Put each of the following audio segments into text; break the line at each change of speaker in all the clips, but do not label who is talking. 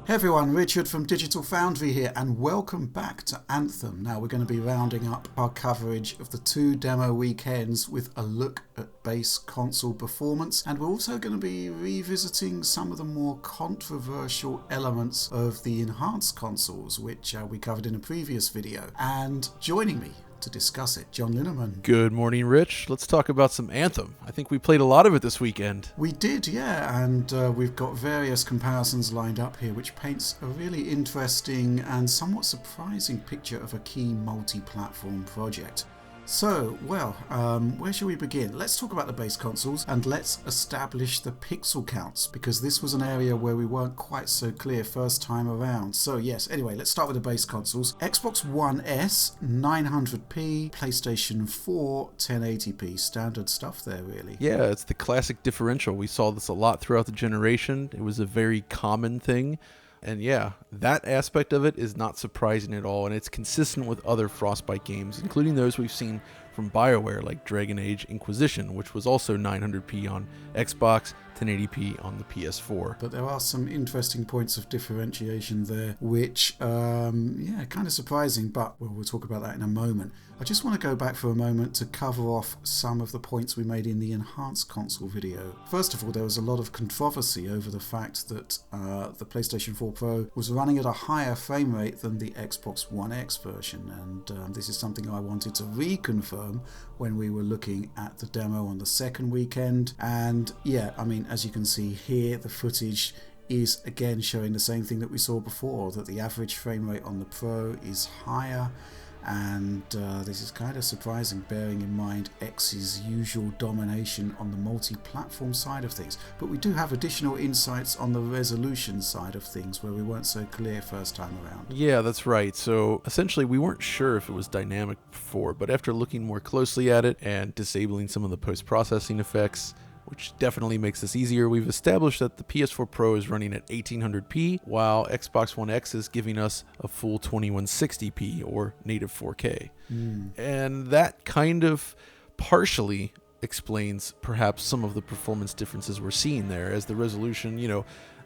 Hey everyone, Richard from Digital Foundry here, and welcome back to Anthem. Now we're going to be rounding up our coverage of the 2 demo weekends with a look at base console performance, and we're also going to be revisiting some of the more controversial elements of the enhanced consoles, which we covered in a previous video. And joining me to discuss it, John Linneman.
Good morning, Rich. Let's talk about some Anthem. I think we played a lot of it this weekend.
We did, yeah, and we've got various comparisons lined up here, which paints a really interesting and somewhat surprising picture of a key multi-platform project. So, well, where shall we begin? Let's talk about the base consoles and let's establish the pixel counts, because this was an area where we weren't quite so clear first time around. So yes, anyway, let's start with the base consoles. Xbox One S, 900p, PlayStation 4, 1080p. Standard stuff there, really.
Yeah, it's the classic differential. We saw this a lot throughout the generation. It was a very common thing. And yeah, that aspect of it is not surprising at all, and it's consistent with other Frostbite games, including those we've seen from BioWare like Dragon Age Inquisition, which was also 900p on Xbox, 1080p on the PS4.
But there are some interesting points of differentiation there, which, kind of surprising, but we'll talk about that in a moment. I just want to go back for a moment to cover off some of the points we made in the enhanced console video. First of all, there was a lot of controversy over the fact that the PlayStation 4 Pro was running at a higher frame rate than the Xbox One X version, and this is something I wanted to reconfirm when we were looking at the demo on the second weekend. And yeah, I mean, as you can see here, the footage is again showing the same thing that we saw before, that the average frame rate on the Pro is higher. And this is kind of surprising, bearing in mind X's usual domination on the multi-platform side of things. But we do have additional insights on the resolution side of things where we weren't so clear first time around.
Yeah, that's right. So essentially we weren't sure if it was dynamic before, but after looking more closely at it and disabling some of the post-processing effects, which definitely makes this easier, we've established that the PS4 Pro is running at 1800p, while Xbox One X is giving us a full 2160p, or native 4K. And that kind of partially explains perhaps some of the performance differences we're seeing there, as the resolution,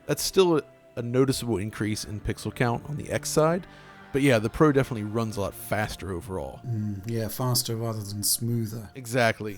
that's still a noticeable increase in pixel count on the X side. But yeah, the Pro definitely runs a lot faster overall.
Yeah, faster rather than smoother.
Exactly.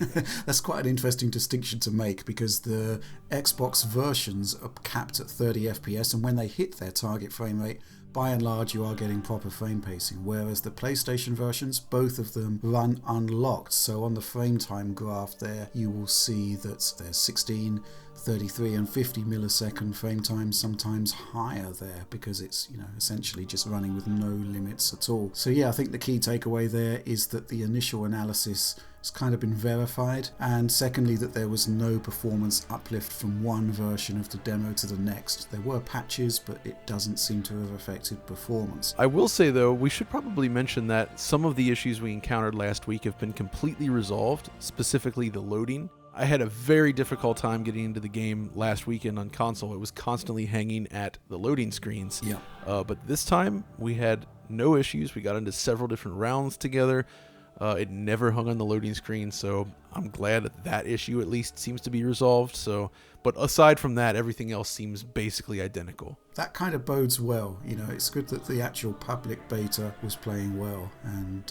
That's quite an interesting distinction to make, because the Xbox versions are capped at 30 FPS, and when they hit their target frame rate, by and large you are getting proper frame pacing, whereas the PlayStation versions, both of them run unlocked. So on the frame time graph there, you will see that there's 16, 33 and 50 millisecond frame times, sometimes higher there, because it's essentially just running with no limits at all. So yeah, I think the key takeaway there is that the initial analysis has kind of been verified, and secondly that there was no performance uplift from one version of the demo to the next. There were patches, but it doesn't seem to have affected performance.
I will say though, we should probably mention that some of the issues we encountered last week have been completely resolved, specifically the loading. I had a very difficult time getting into the game last weekend on console. It was constantly hanging at the loading screens.
Yeah.
But this time we had no issues. We got into several different rounds together. It never hung on the loading screen, so I'm glad that issue at least seems to be resolved. But aside from that, everything else seems basically identical.
That kind of bodes well. It's good that the actual public beta was playing well, and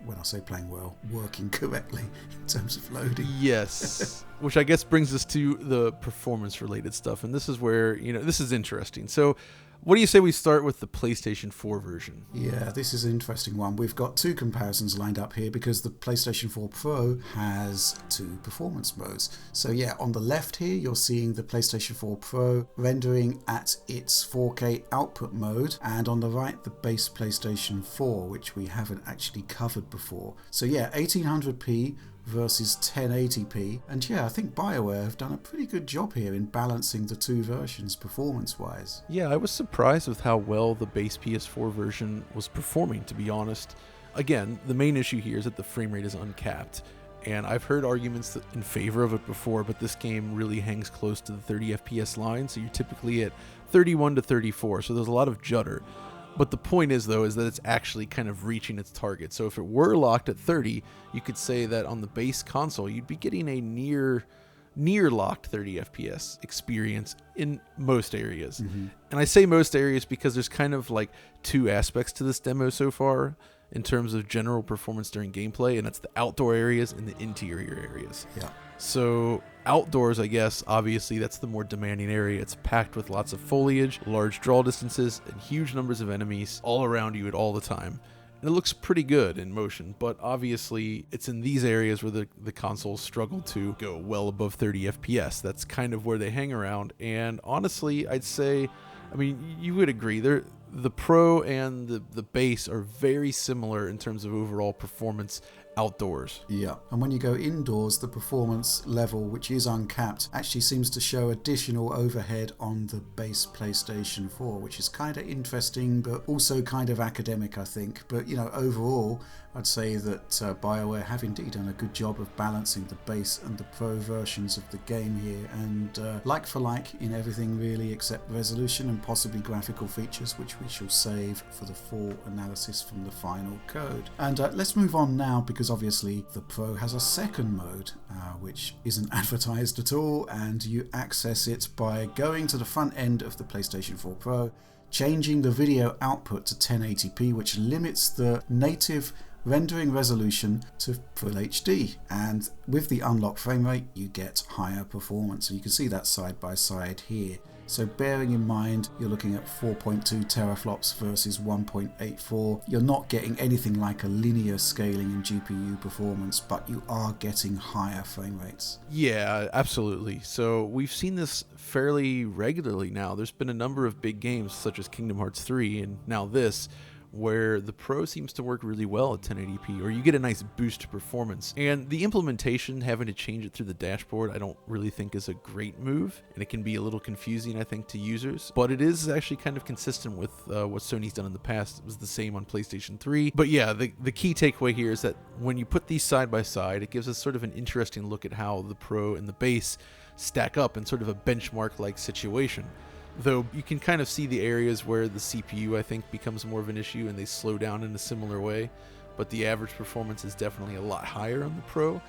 when I say playing well, working correctly in terms of loading.
Yes, which I guess brings us to the performance-related stuff, and this is where, this is interesting. So what do you say we start with the PlayStation 4 version?
Yeah, this is an interesting one. We've got two comparisons lined up here, because the PlayStation 4 Pro has two performance modes. So yeah, on the left here, you're seeing the PlayStation 4 Pro rendering at its 4K output mode, and on the right, the base PlayStation 4, which we haven't actually covered before. So yeah, 1800p versus 1080p, and yeah, I think BioWare have done a pretty good job here in balancing the two versions performance-wise.
Yeah, I was surprised with how well the base PS4 version was performing, to be honest. Again, the main issue here is that the frame rate is uncapped, and I've heard arguments in favor of it before, but this game really hangs close to the 30 FPS line, so you're typically at 31 to 34, so there's a lot of judder. But the point is, though, is that it's actually kind of reaching its target. So if it were locked at 30, you could say that on the base console, you'd be getting a near near locked 30 FPS experience in most areas. And I say most areas because there's kind of like two aspects to this demo so far in terms of general performance during gameplay, and that's the outdoor areas and the interior areas.
Yeah.
So outdoors, I guess, obviously that's the more demanding area. It's packed with lots of foliage, large draw distances, and huge numbers of enemies all around you at all the time. And it looks pretty good in motion, but obviously it's in these areas where the consoles struggle to go well above 30 FPS. That's kind of where they hang around. And honestly, I'd say, I mean, you would agree, the Pro and the base are very similar in terms of overall performance outdoors.
Yeah, and when you go indoors, the performance level, which is uncapped, actually seems to show additional overhead on the base PlayStation 4, which is kind of interesting, but also kind of academic, I think. But, you know, overall, I'd say that BioWare have indeed done a good job of balancing the base and the Pro versions of the game here, and like for like in everything really, except resolution and possibly graphical features, which we shall save for the full analysis from the final code. And let's move on now, because obviously the Pro has a second mode, which isn't advertised at all, and you access it by going to the front end of the PlayStation 4 Pro, changing the video output to 1080p, which limits the native rendering resolution to full HD, and with the unlocked frame rate you get higher performance, and you can see that side by side here. So bearing in mind you're looking at 4.2 teraflops versus 1.84, you're not getting anything like a linear scaling in GPU performance, but you are getting higher frame rates.
Yeah, absolutely. So we've seen this fairly regularly now. There's been a number of big games such as Kingdom Hearts 3 and now this, where the Pro seems to work really well at 1080p, or you get a nice boost to performance. And the implementation, having to change it through the dashboard, I don't really think is a great move, and it can be a little confusing, I think, to users. But it is actually kind of consistent with what Sony's done in the past. It was the same on PlayStation 3. But yeah, the key takeaway here is that when you put these side by side, it gives us sort of an interesting look at how the Pro and the base stack up in sort of a benchmark-like situation. Though you can kind of see the areas where the CPU, I think, becomes more of an issue and they slow down in a similar way, but the average performance is definitely a lot higher on the Pro.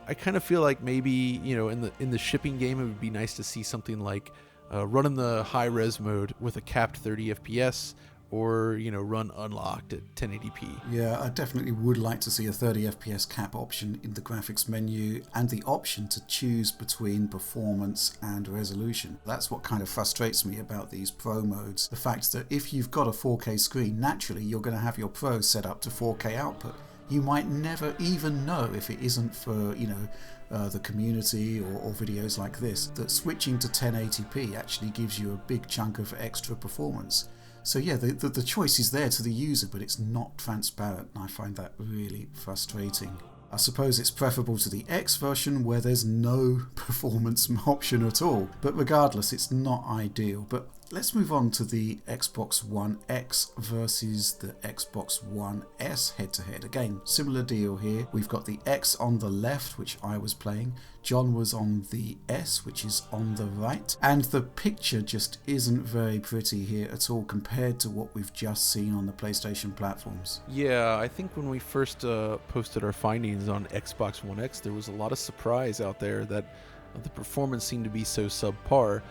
I kind of feel like maybe, you know, in the shipping game, it would be nice to see something like run in the high-res mode with a capped 30 FPS, or, you know, run unlocked at 1080p.
Yeah, I definitely would like to see a 30 FPS cap option in the graphics menu, and the option to choose between performance and resolution. That's what kind of frustrates me about these Pro modes. The fact that if you've got a 4K screen, naturally you're going to have your Pro set up to 4K output. You might never even know, if it isn't for, you know, the community or videos like this, that switching to 1080p actually gives you a big chunk of extra performance. So yeah, the choice is there to the user, but it's not transparent, and I find that really frustrating. I suppose it's preferable to the X version, where there's no performance option at all, but regardless, it's not ideal. But let's move on to the Xbox One X versus the Xbox One S head-to-head. Again, similar deal here. We've got the X on the left, which I was playing. John was on the S, which is on the right. And the picture just isn't very pretty here at all compared to what we've just seen on the PlayStation platforms.
Yeah, I think when we first posted our findings on Xbox One X, there was a lot of surprise out there that the performance seemed to be so subpar.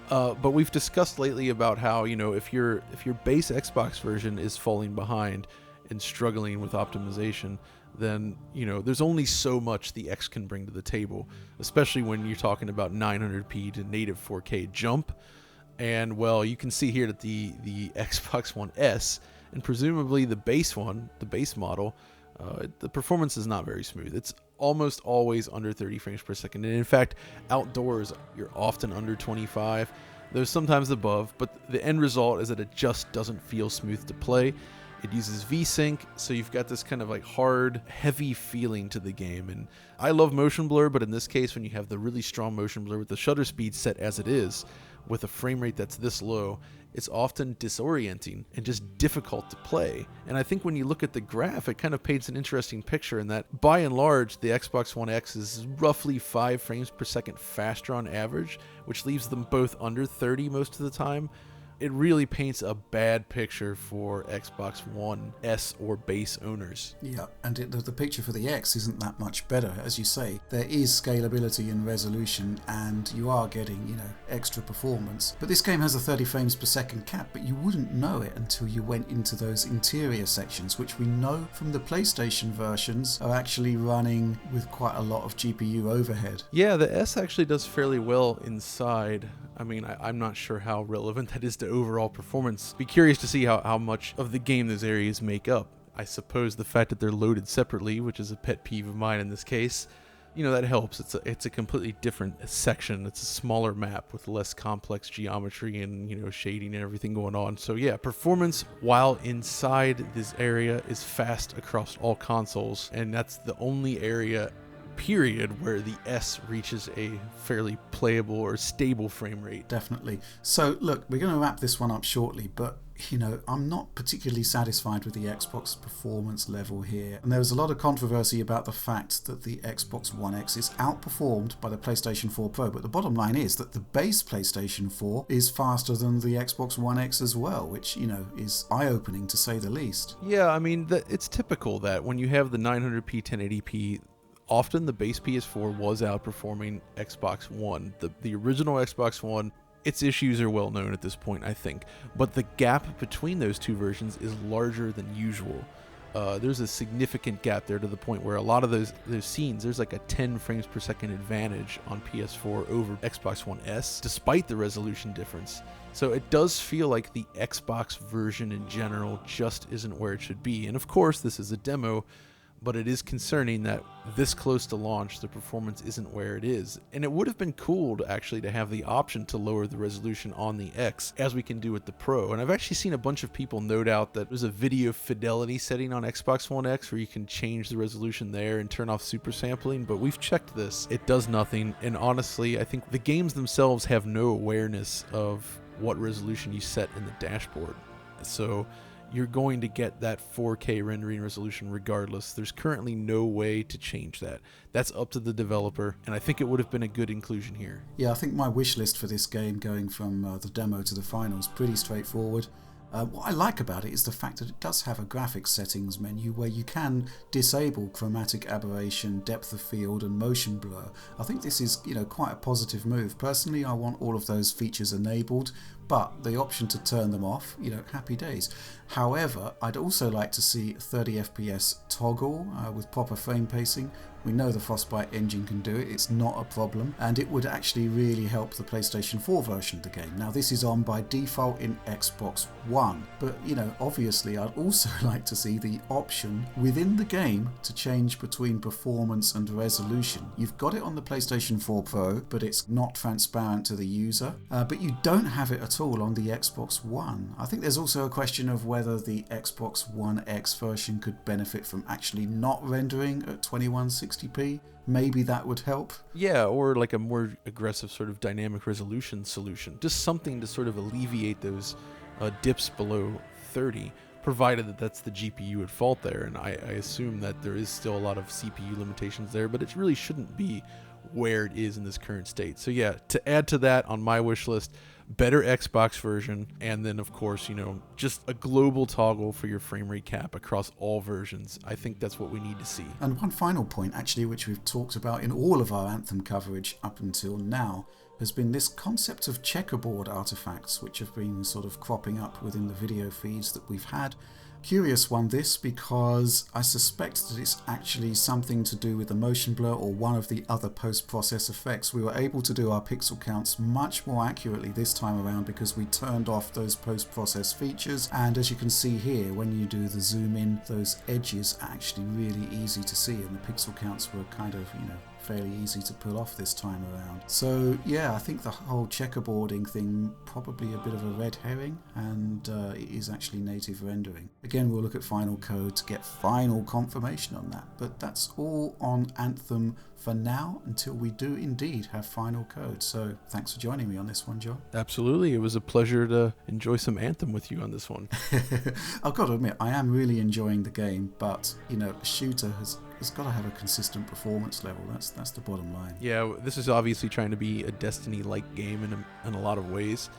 But we've discussed lately about how, you know, if your base Xbox version is falling behind and struggling with optimization, then, you know, there's only so much the X can bring to the table, especially when you're talking about 900p to native 4K jump. And, well, you can see here that the Xbox One S, and presumably the base one, the base model, the performance is not very smooth. It's almost always under 30 frames per second. And in fact, outdoors, you're often under 25. There's sometimes above, but the end result is that it just doesn't feel smooth to play. It uses VSync, so you've got this kind of like hard, heavy feeling to the game. And I love motion blur, but in this case, when you have the really strong motion blur with the shutter speed set as it is, with a frame rate that's this low, it's often disorienting and just difficult to play. And I think when you look at the graph, it kind of paints an interesting picture in that, by and large, the Xbox One X is roughly 5 frames per second faster on average, which leaves them both under 30 most of the time. it really paints a bad picture for Xbox One S or base owners.
Yeah, and the picture for the X isn't that much better. As you say, there is scalability and resolution, and you are getting, extra performance. But this game has a 30 frames per second cap, but you wouldn't know it until you went into those interior sections, which we know from the PlayStation versions are actually running with quite a lot of GPU overhead.
Yeah, the S actually does fairly well inside. I mean, I'm not sure how relevant that is to overall performance. Be curious to see how much of the game those areas make up. I suppose the fact that they're loaded separately, which is a pet peeve of mine in this case, that helps. It's a completely different section. It's a smaller map with less complex geometry and, shading and everything going on. So yeah, performance while inside this area is fast across all consoles, and that's the only area period where the S reaches a fairly playable or stable frame rate.
Definitely. So look, we're going to wrap this one up shortly, but I'm not particularly satisfied with the Xbox performance level here. And there was a lot of controversy about the fact that the Xbox One X is outperformed by the PlayStation 4 Pro, but the bottom line is that the base PlayStation 4 is faster than the Xbox One X as well, which, is eye-opening to say the least.
Yeah, I mean, it's typical that when you have the 900p 1080p, often the base PS4 was outperforming Xbox One. The original Xbox One, its issues are well known at this point, I think. But the gap between those two versions is larger than usual. There's a significant gap there to the point where a lot of those scenes, there's like a 10 frames per second advantage on PS4 over Xbox One S, despite the resolution difference. So it does feel like the Xbox version in general just isn't where it should be. And of course, this is a demo, but it is concerning that this close to launch, the performance isn't where it is. And it would have been cool to actually have the option to lower the resolution on the X, as we can do with the Pro. And I've actually seen a bunch of people note out that there's a video fidelity setting on Xbox One X where you can change the resolution there and turn off super sampling, but we've checked this. It does nothing, and honestly, I think the games themselves have no awareness of what resolution you set in the dashboard. So you're going to get that 4K rendering resolution regardless. There's currently no way to change that. That's up to the developer, and I think it would have been a good inclusion here.
Yeah, I think my wish list for this game, going from the demo to the final, is pretty straightforward. What I like about it is the fact that it does have a graphics settings menu where you can disable chromatic aberration, depth of field and motion blur. I think this is quite a positive move. Personally, I want all of those features enabled, but the option to turn them off, happy days. However, I'd also like to see 30 FPS toggle with proper frame pacing. We know the Frostbite engine can do it, it's not a problem, and it would actually really help the PlayStation 4 version of the game. Now this is on by default in Xbox One, but obviously I'd also like to see the option within the game to change between performance and resolution. You've got it on the PlayStation 4 Pro, but it's not transparent to the user, but you don't have it at all on the Xbox One. I think there's also a question of whether the Xbox One X version could benefit from actually not rendering at 2160p. Maybe that would help.
Yeah, or like a more aggressive sort of dynamic resolution solution. Just something to sort of alleviate those dips below 30, provided that that's the GPU at fault there. And I assume that there is still a lot of CPU limitations there, but it really shouldn't be where it is in this current state. So yeah, to add to that on my wish list, better Xbox version, and then of course, just a global toggle for your frame rate cap across all versions. I think that's what we need to see.
And one final point, actually, which we've talked about in all of our Anthem coverage up until now, has been this concept of checkerboard artifacts, which have been sort of cropping up within the video feeds that we've had. Curious one this, because I suspect that it's actually something to do with the motion blur or one of the other post-process effects. We were able to do our pixel counts much more accurately this time around because we turned off those post-process features, and as you can see here, when you do the zoom in, those edges are actually really easy to see, and the pixel counts were kind of, fairly easy to pull off this time around. So yeah, I think the whole checkerboarding thing probably a bit of a red herring, and it is actually native rendering. Again, we'll look at final code to get final confirmation on that, but that's all on Anthem for now until we do indeed have final code. So thanks for joining me on this one, John.
Absolutely, it was a pleasure to enjoy some Anthem with you on this one.
I've got to admit, I am really enjoying the game, but a shooter has got to have a consistent performance level. That's the bottom line.
Yeah, this is obviously trying to be a Destiny-like game in a lot of ways.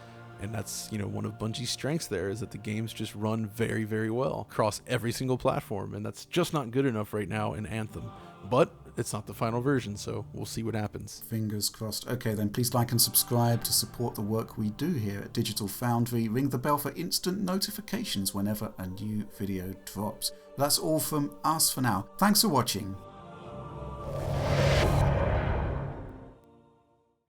And that's, one of Bungie's strengths there is that the games just run very, very well across every single platform. And that's just not good enough right now in Anthem. But it's not the final version, so we'll see what happens.
Fingers crossed. Okay, then please like and subscribe to support the work we do here at Digital Foundry. Ring the bell for instant notifications whenever a new video drops. That's all from us for now. Thanks for watching.